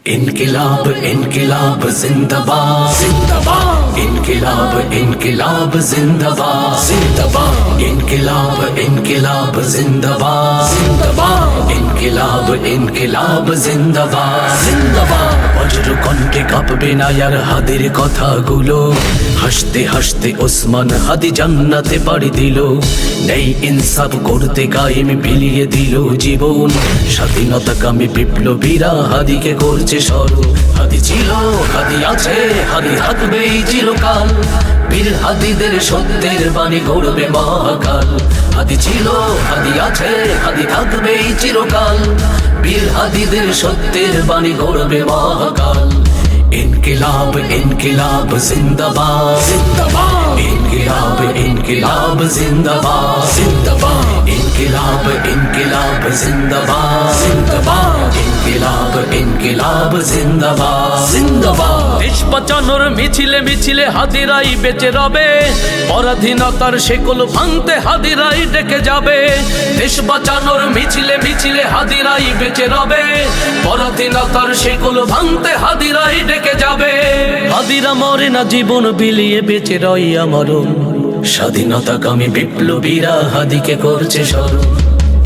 इनकिलाब इनकिलाब जिंदाबाद जिंदाबाद इनकिलाब इनकिलाब जिंदाबाद जिंदाबाद इनकिलाब इनकिलाब जिंदाबाद जिंदाबाद इनकिलाब इनकिलाब जिंदाबाद जिंदाबाद বজ্র কণ্ঠে কাঁপবে না আর হাদির কথাগুলো হাসতে হাসতে ওসমান হাদি জান্নাতে পাড়ি দিল নেই ইনসাফ করতে কায়েম বিলিয়ে দিল জীবন স্বাধীনতাকামী বিপ্লবীরা হাদিকে করছে স্মরণ হাদি ছিল হাদি আছে হাদি থাকবে চিরকাল বীর হাদিদের সত্যের বাণী গড়বে মহাকাল হাদি ছিল হাদি আছে হাদি থাকবে চিরকাল বীর হাদিদের সত্যের বাণী গড়বে মহাকাল इनकिलाब इनकिलाब जिंदाबाद जिंदाबाद इनकिलाब इनकिलाब जिंदाबाद जिंदाबाद इनकिलाब इनकिलाब जिंदाबाद जिंदाबाद इनकिलाब इनकिलाब जिंदाबाद जिंदाबाद দেশ বাঁচানোর মিছিলে মিছিলে হাদিরাই বেঁচে রবে পরাধীনতার শেকল ভাঙতে হাদিরাই ডেকে যাবে দেশ বাঁচানোর মিছিলে মিছিলে হাদিরাই বেঁচে রবে পরাধীনতার শেকল ভাঙতে হাদিরাই ডেকে যাবে হাদিরা মরে না জীবন বিলিয়ে বেঁচে রই আমরণ স্বাধীনতাকামী বিপ্লবীরা হাদিকে করছে স্মরণ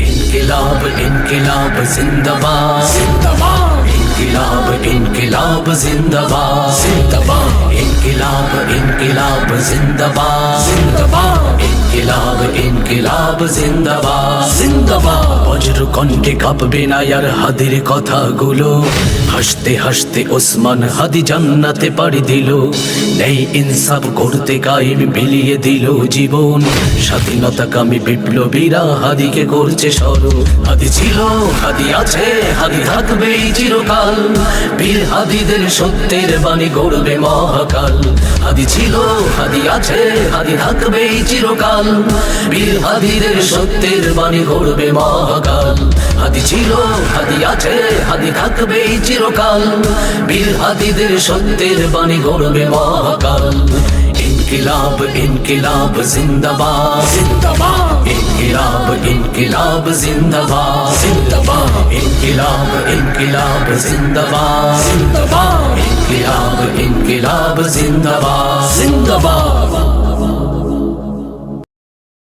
इनकिलाब इनकिलाब जिंदाबाद जिंदाबाद इनकिलाब इनकिलाब जिंदाबाद जिंदाबाद इनकिलाब इनकिलाब जिंदाबाद जिंदाबाद इनकिलाब इनकिलाब जिंदाबाद जिंदाबाद বজ্র কণ্ঠে কাঁপবে না আর হাদির কথাগুলো হাসতে হাসতে ওসমান হাদি জান্নাতে পাড়ি দিল নেই ইনসাফ করতে কায়েম বিলিয়ে দিল জীবন স্বাধীনতাকামী বিপ্লবীরা হাদিকে করছে স্মরণ হাদি ছিল হাদি আছে হাদি থাকবে চিরকাল বীর হাদিদের সত্যের বাণী গড়বে মহাকাল হাদি ছিল হাদি আছে হাদি থাকবে চিরকাল বীর হাদিদের সত্যের বাণী গড়বে মহাকাল হাদি ছিল হাদি আছে হাদি থাকবে চিরকাল বীর হাদিদের সত্যের বাণী গড়বে মহাকাল इनकिलाब इनकिलाब जिंदाबाद जिंदाबाद इनकिलाब इनकिलाब जिंदाबाद जिंदाबाद इनकिलाब इनकिलाब जिंदाबाद जिंदाबाद इनकिलाब इनकिलाब जिंदाबाद जिंदाबाद